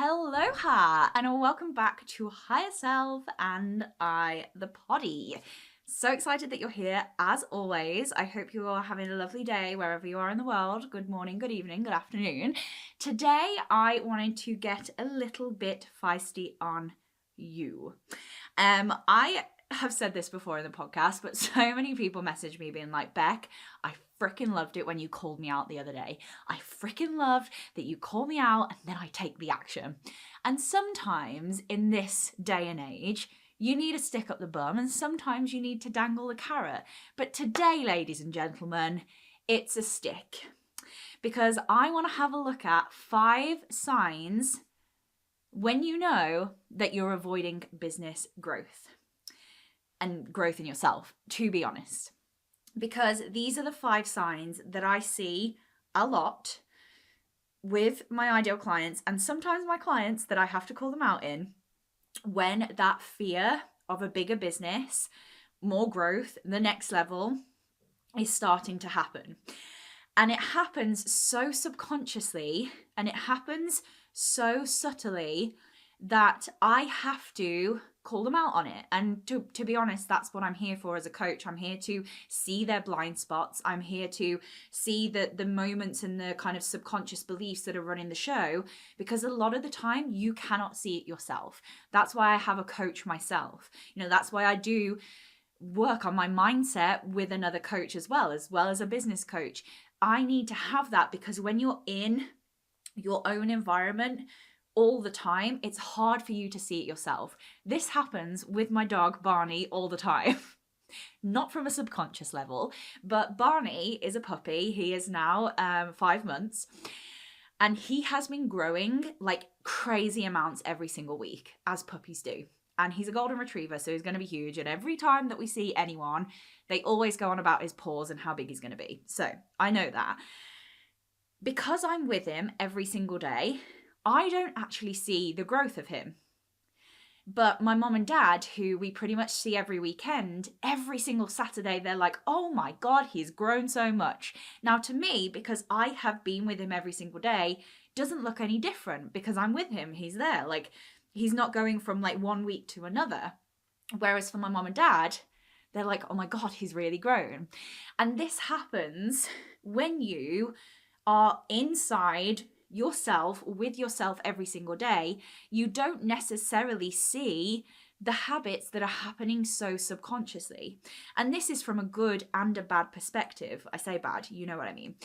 Aloha and welcome back to Higher Self and I, the Poddy. So excited that you're here as always. I hope you are having a lovely day wherever you are in the world. Good morning, good evening, good afternoon. Today I wanted to get a little bit feisty on you. I have said this before in the podcast, but so many people message me being like, Beck, I freaking loved it when you called me out the other day. I freaking loved that you call me out and then I take the action. And sometimes in this day and age, you need to stick up the bum and sometimes you need to dangle the carrot. But today, ladies and gentlemen, it's a stick. Because I want to have a look at 5 signs when you know that you're avoiding business growth and growth in yourself, to be honest. Because these are the 5 signs that I see a lot with my ideal clients and sometimes my clients that I have to call them out in when that fear of a bigger business, more growth, the next level is starting to happen. And it happens so subconsciously and it happens so subtly that I have to call them out on it. And to be honest, that's what I'm here for as a coach. I'm here to see their blind spots. I'm here to see the moments and the kind of subconscious beliefs that are running the show, because a lot of the time you cannot see it yourself. That's why I have a coach myself. That's why I do work on my mindset with another coach as well as a business coach. I need to have that because when you're in your own environment all the time, it's hard for you to see it yourself. This happens with my dog Barney all the time. Not from a subconscious level, but Barney is a puppy. He is now 5 months and he has been growing like crazy amounts every single week, as puppies do. And he's a golden retriever, so he's going to be huge. And every time that we see anyone, they always go on about his paws and how big he's going to be. So I know that. Because I'm with him every single day, I don't actually see the growth of him. But my mom and dad, who we pretty much see every weekend, every single Saturday, they're like, oh my God, he's grown so much. Now to me, because I have been with him every single day, doesn't look any different because I'm with him. He's there. Like, he's not going from like one week to another. Whereas for my mom and dad, they're like, oh my God, he's really grown. And this happens when you are inside yourself, with yourself every single day. You don't necessarily see the habits that are happening so subconsciously. And this is from a good and a bad perspective. I say bad, you know what I mean.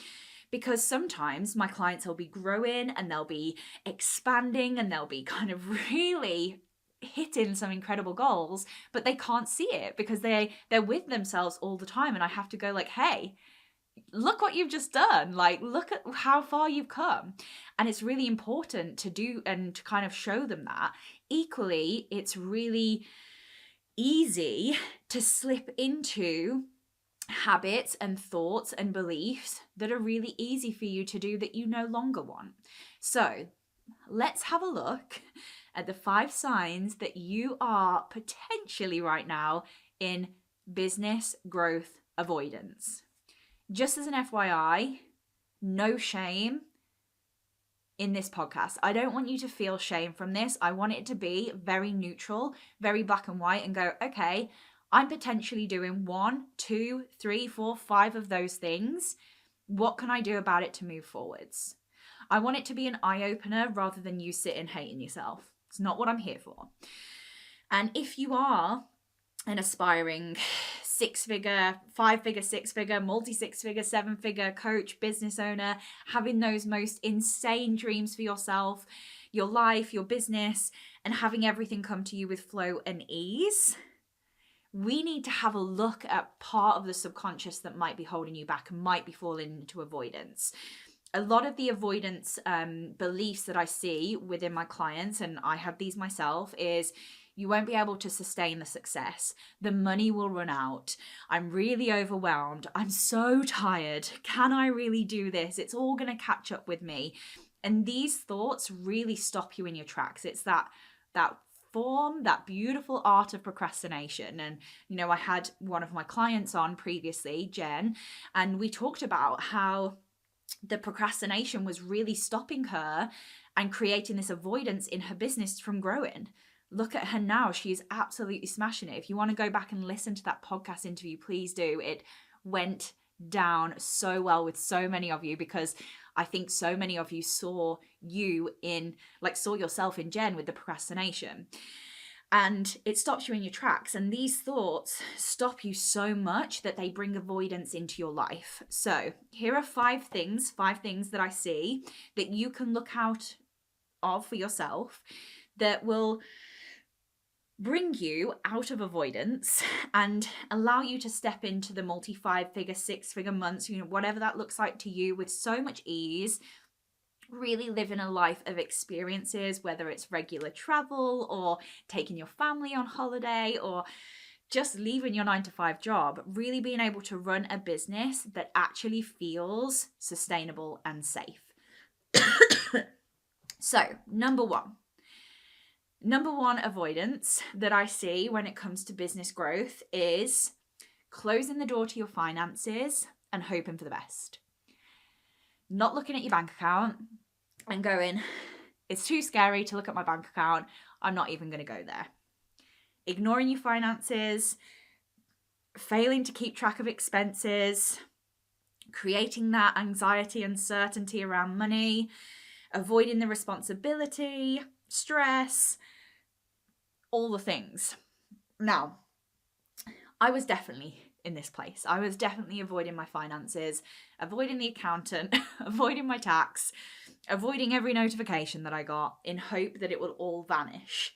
Because sometimes my clients will be growing and they'll be expanding and they'll be kind of really hitting some incredible goals, but they can't see it because they're with themselves all the time. And I have to go like, hey, look what you've just done. Like, look at how far you've come. And it's really important to do and to kind of show them that. Equally, it's really easy to slip into habits and thoughts and beliefs that are really easy for you to do that you no longer want. So let's have a look at the 5 signs that you are potentially right now in business growth avoidance. Just as an FYI, no shame in this podcast. I don't want you to feel shame from this. I want it to be very neutral, very black and white, and go, okay, I'm potentially doing 1, 2, 3, 4, 5 of those things. What can I do about it to move forwards? I want it to be an eye-opener rather than you sitting hating yourself. It's not what I'm here for. And if you are an aspiring 6-figure, 5-figure, 6-figure, multi-6-figure, 7-figure coach, business owner, having those most insane dreams for yourself, your life, your business, and having everything come to you with flow and ease, we need to have a look at part of the subconscious that might be holding you back and might be falling into avoidance. A lot of the avoidance beliefs that I see within my clients, and I have these myself, is you won't be able to sustain the success. The money will run out. I'm really overwhelmed. I'm so tired. Can I really do this? It's all going to catch up with me. And these thoughts really stop you in your tracks. It's that form, that beautiful art of procrastination. And, I had one of my clients on previously, Jen, and we talked about how the procrastination was really stopping her and creating this avoidance in her business from growing. Look at her now. She is absolutely smashing it. If you want to go back and listen to that podcast interview, please do. It went down so well with so many of you, because I think so many of you saw yourself in Jen with the procrastination. And it stops you in your tracks. And these thoughts stop you so much that they bring avoidance into your life. So here are five things that I see that you can look out of for yourself that will bring you out of avoidance and allow you to step into the multi-5-figure, 6-figure months, whatever that looks like to you, with so much ease. Really living a life of experiences, whether it's regular travel or taking your family on holiday or just leaving your 9-to-5 job, really being able to run a business that actually feels sustainable and safe. So, number one avoidance that I see when it comes to business growth is closing the door to your finances and hoping for the best. Not looking at your bank account and going, it's too scary to look at my bank account, I'm not even going to go there. Ignoring your finances, failing to keep track of expenses, creating that anxiety, uncertainty around money, avoiding the responsibility, stress, all the things. Now, I was definitely in this place. I was definitely avoiding my finances, avoiding the accountant, avoiding my tax, avoiding every notification that I got in hope that it will all vanish.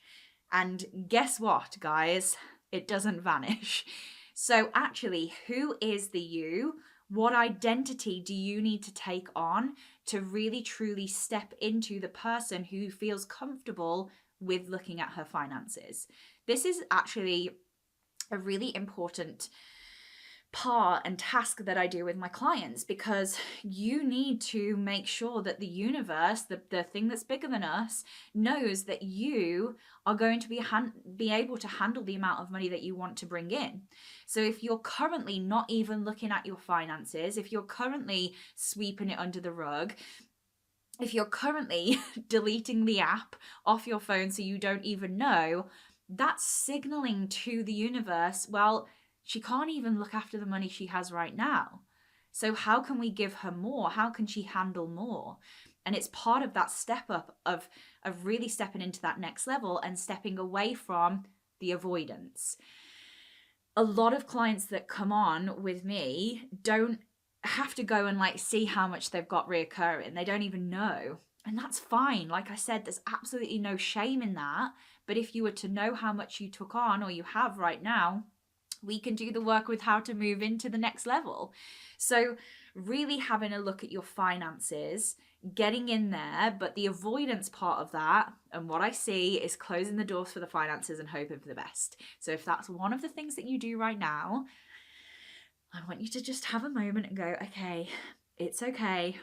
And guess what, guys? It doesn't vanish. So actually, who is the you? What identity do you need to take on to really truly step into the person who feels comfortable with looking at her finances? This is actually a really important part and task that I do with my clients, because you need to make sure that the universe, the thing that's bigger than us, knows that you are going to be able to handle the amount of money that you want to bring in. So if you're currently not even looking at your finances, if you're currently sweeping it under the rug, if you're currently deleting the app off your phone so you don't even know, that's signaling to the universe, well, she can't even look after the money she has right now. So how can we give her more? How can she handle more? And it's part of that step up of really stepping into that next level and stepping away from the avoidance. A lot of clients that come on with me don't have to go and see how much they've got reoccurring. They don't even know. And that's fine. Like I said, there's absolutely no shame in that. But if you were to know how much you took on or you have right now, we can do the work with how to move into the next level. So really having a look at your finances, getting in there, but the avoidance part of that, and what I see is closing the doors for the finances and hoping for the best. So if that's one of the things that you do right now, I want you to just have a moment and go, okay, it's okay.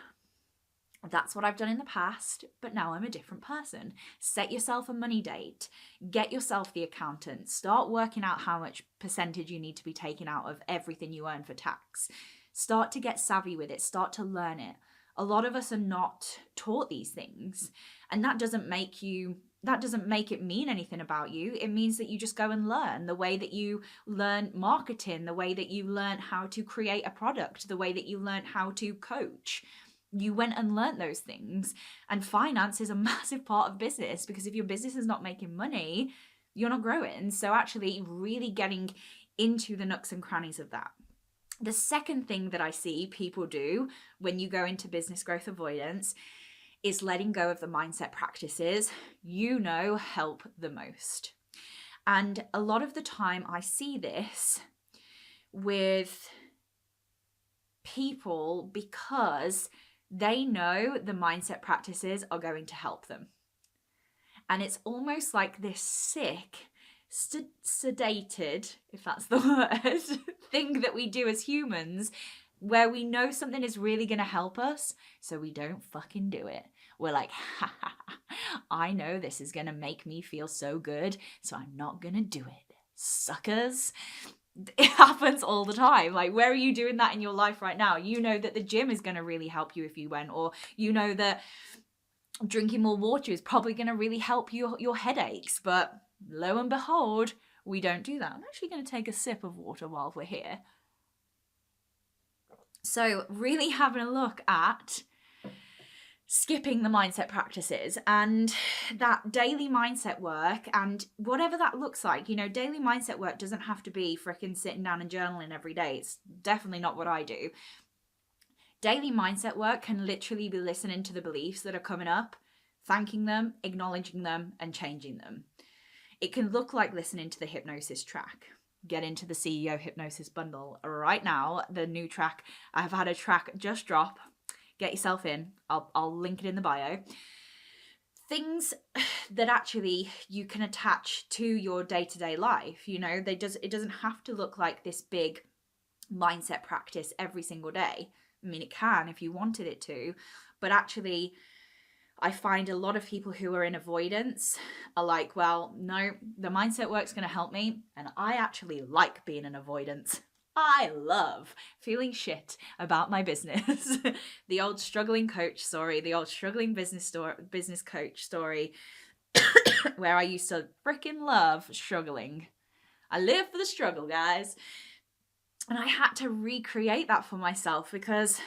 That's what I've done in the past, but now I'm a different person. Set yourself a money date. Get yourself the accountant. Start working out how much percentage you need to be taken out of everything you earn for tax. Start to get savvy with it. Start to learn it. A lot of us are not taught these things, and that doesn't make it mean anything about you. It means that you just go and learn the way that you learn marketing, the way that you learn how to create a product, the way that you learn how to coach. You went and learned those things. And finance is a massive part of business, because if your business is not making money, you're not growing. So actually really getting into the nooks and crannies of that. The second thing that I see people do when you go into business growth avoidance is letting go of the mindset practices help the most. And a lot of the time I see this with people because they know the mindset practices are going to help them. And it's almost like this sick, sedated, if that's the word, thing that we do as humans, where we know something is really going to help us, so we don't fucking do it. We're like, I know this is going to make me feel so good, so I'm not going to do it. Suckers. It happens all the time. Where are you doing that in your life right now? You know that the gym is going to really help you if you went, or you know that drinking more water is probably going to really help your headaches. But lo and behold, we don't do that. I'm actually going to take a sip of water while we're here. So really having a look at skipping the mindset practices and that daily mindset work, and whatever that looks like. Daily mindset work doesn't have to be freaking sitting down and journaling every day. It's definitely not what I do. Daily mindset work can literally be listening to the beliefs that are coming up, thanking them, acknowledging them, and changing them. It can look like listening to the hypnosis track. Get into the CEO hypnosis bundle right now. The new track, I've had a track just drop. Get yourself in. I'll link it in the bio. Things that actually you can attach to your day-to-day life. It doesn't have to look like this big mindset practice every single day. I mean, it can if you wanted it to, but actually I find a lot of people who are in avoidance are like, well, no, the mindset work's going to help me, and I actually like being in avoidance. I love feeling shit about my business. The old struggling coach story, the old struggling business coach story, where I used to freaking love struggling. I live for the struggle, guys. And I had to recreate that for myself, because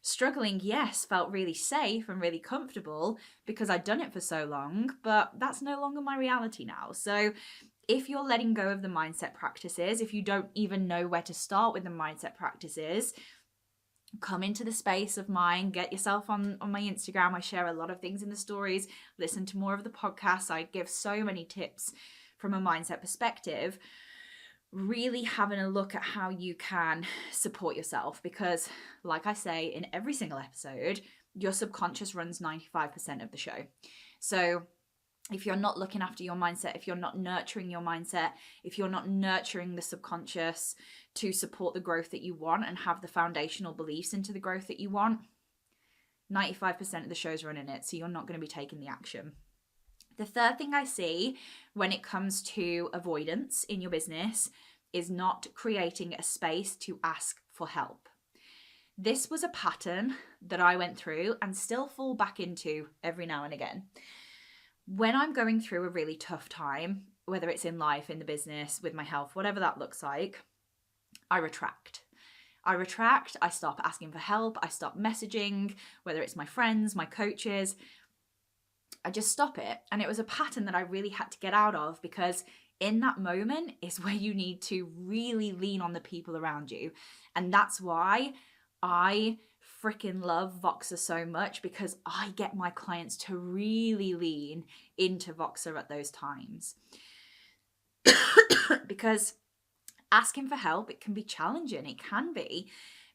struggling, yes, felt really safe and really comfortable because I'd done it for so long, but that's no longer my reality now. So if you're letting go of the mindset practices, if you don't even know where to start with the mindset practices, come into the space of mine, get yourself on my Instagram. I share a lot of things in the stories. Listen to more of the podcasts. I give so many tips from a mindset perspective. Really having a look at how you can support yourself, because like I say in every single episode, your subconscious runs 95% of the show. So if you're not looking after your mindset, if you're not nurturing your mindset, if you're not nurturing the subconscious to support the growth that you want and have the foundational beliefs into the growth that you want, 95% of the show's running it. So you're not going to be taking the action. The third thing I see when it comes to avoidance in your business is not creating a space to ask for help. This was a pattern that I went through and still fall back into every now and again. When I'm going through a really tough time, whether it's in life, in the business, with my health, whatever that looks like, I retract. I stop asking for help. I stop messaging, whether it's my friends, my coaches. I just stop it. And it was a pattern that I really had to get out of, because in that moment is where you need to really lean on the people around you. And that's why I freaking love Voxer so much, because I get my clients to really lean into Voxer at those times. Because asking for help, it can be challenging, it can be,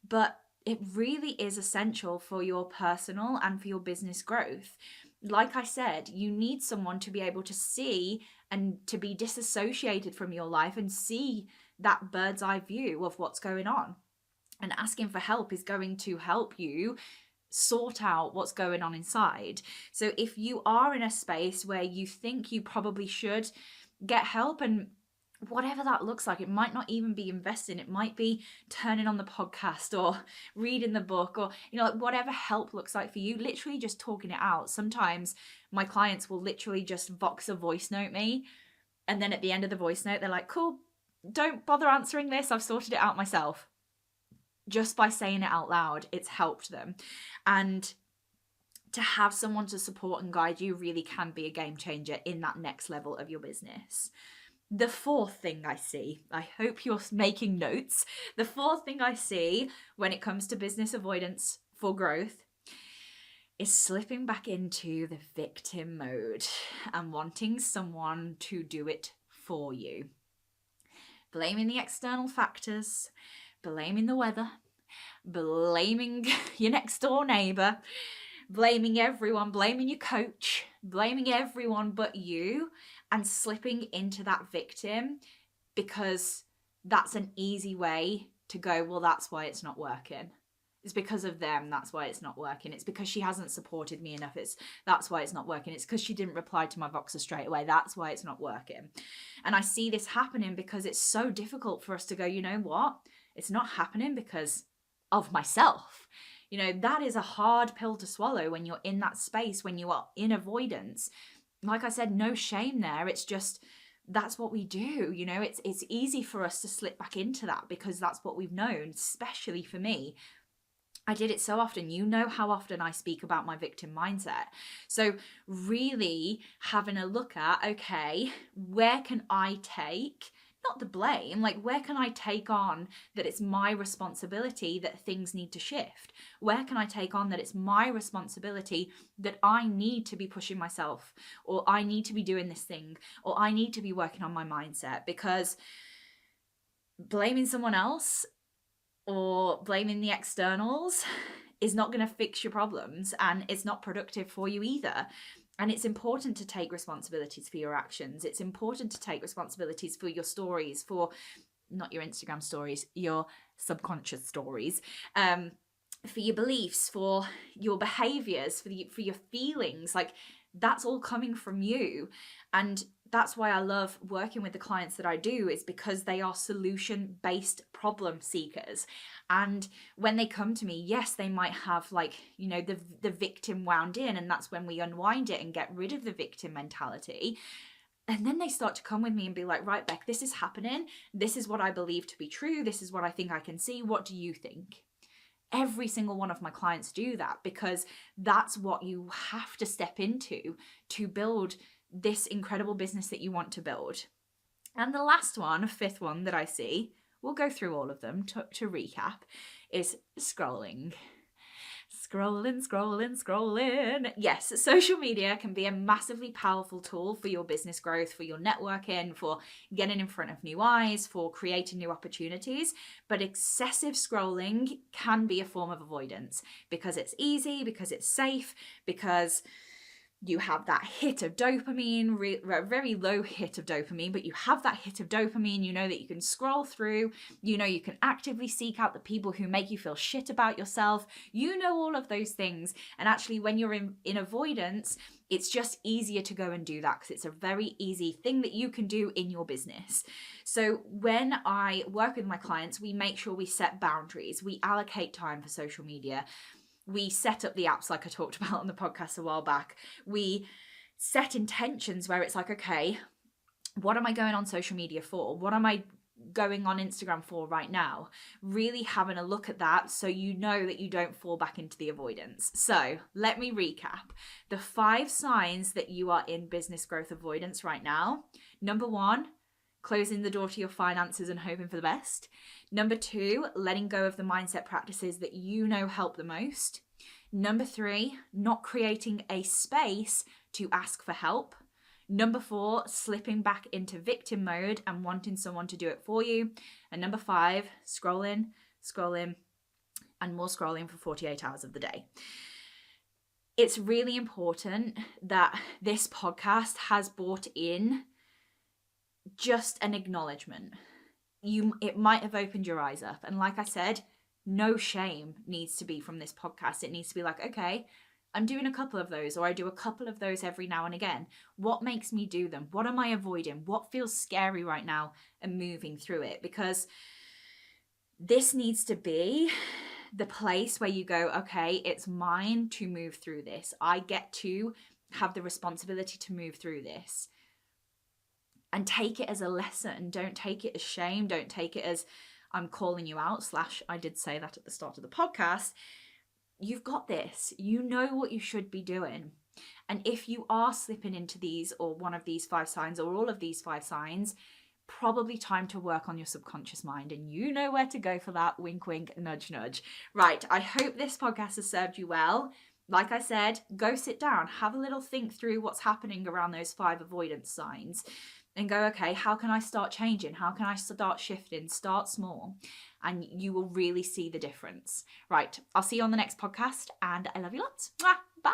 but it really is essential for your personal and for your business growth. Like I said, you need someone to be able to see and to be disassociated from your life and see that bird's eye view of what's going on. And asking for help is going to help you sort out what's going on inside. So if you are in a space where you think you probably should get help, and whatever that looks like, it might not even be investing, it might be turning on the podcast or reading the book, or whatever help looks like for you, literally just talking it out. Sometimes my clients will literally just Voxer voice note me, and then at the end of the voice note they're like, cool, don't bother answering this, I've sorted it out myself. Just by saying it out loud, it's helped them. And to have someone to support and guide you really can be a game changer in that next level of your business. The fourth thing I see, I hope you're making notes. The fourth thing I see when it comes to business avoidance for growth is slipping back into the victim mode and wanting someone to do it for you. Blaming the external factors, blaming the weather, blaming your next door neighbor, blaming everyone, blaming your coach, blaming everyone but you, and slipping into that victim, because that's an easy way to go, well, that's why it's not working. It's because of them, that's why it's not working. It's because she hasn't supported me enough, that's why it's not working. It's because she didn't reply to my Voxer straight away, that's why it's not working. And I see this happening because it's so difficult for us to go, you know what? It's not happening because of myself. You know, that is a hard pill to swallow when you're in that space, when you are in avoidance. Like I said, no shame there. It's just, that's what we do. You know, it's easy for us to slip back into that because that's what we've known, especially for me. I did it so often. You know how often I speak about my victim mindset. So really having a look at, okay, where can I take, not the blame, like where can I take on that it's my responsibility that things need to shift? Where can I take on that it's my responsibility that I need to be pushing myself, or I need to be doing this thing, or I need to be working on my mindset? Because blaming someone else or blaming the externals is not going to fix your problems, and it's not productive for you either. And it's important to take responsibilities for your actions. It's important to take responsibilities for your stories, for not your Instagram stories, your subconscious stories, for your beliefs, for your behaviors, for your feelings. Like, that's all coming from you. And that's why I love working with the clients that I do, is because they are solution-based problem seekers. And when they come to me, yes, they might have, like, you know, the victim wound in, and that's when we unwind it and get rid of the victim mentality. And then they start to come with me and be like, right, Beck, this is happening. This is what I believe to be true. This is what I think I can see. What do you think? Every single one of my clients do that, because that's what you have to step into to build this incredible business that you want to build. And the last one, fifth one that I see, we'll go through all of them to recap, is scrolling. Scrolling. Yes, social media can be a massively powerful tool for your business growth, for your networking, for getting in front of new eyes, for creating new opportunities. But excessive scrolling can be a form of avoidance, because it's easy, because it's safe, because you have that hit of dopamine, a very low hit of dopamine, but you have that hit of dopamine. You know that you can scroll through, you know you can actively seek out the people who make you feel shit about yourself. You know all of those things. And actually, when you're in avoidance, it's just easier to go and do that, because it's a very easy thing that you can do in your business. So when I work with my clients, we make sure we set boundaries. We allocate time for social media. We set up the apps like I talked about on the podcast a while back. We set intentions where it's like, okay, what am I going on social media for? What am I going on Instagram for right now? Really having a look at that, so you know that you don't fall back into the avoidance. So let me recap. The 5 signs that you are in business growth avoidance right now. Number 1, closing the door to your finances and hoping for the best. Number 2, letting go of the mindset practices that you know help the most. Number 3, not creating a space to ask for help. Number 4, slipping back into victim mode and wanting someone to do it for you. And number 5, scrolling, and more scrolling for 48 hours of the day. It's really important that this podcast has brought in just an acknowledgement. It might have opened your eyes up. And like I said, no shame needs to be from this podcast. It needs to be like, okay, I'm doing a couple of those, or I do a couple of those every now and again. What makes me do them? What am I avoiding? What feels scary right now? And moving through it, because this needs to be the place where you go, okay, it's mine to move through this. I get to have the responsibility to move through this. And take it as a lesson. Don't take it as shame. Don't take it as I'm calling you out, / I did say that at the start of the podcast. You've got this. You know what you should be doing. And if you are slipping into these, or one of these 5 signs, or all of these 5 signs, probably time to work on your subconscious mind. And you know where to go for that. Wink, wink, nudge, nudge. Right. I hope this podcast has served you well. Like I said, go sit down, have a little think through what's happening around those 5 avoidance signs. And go, okay, how can I start changing? How can I start shifting? Start small, and you will really see the difference. Right, I'll see you on the next podcast, and I love you lots. Bye.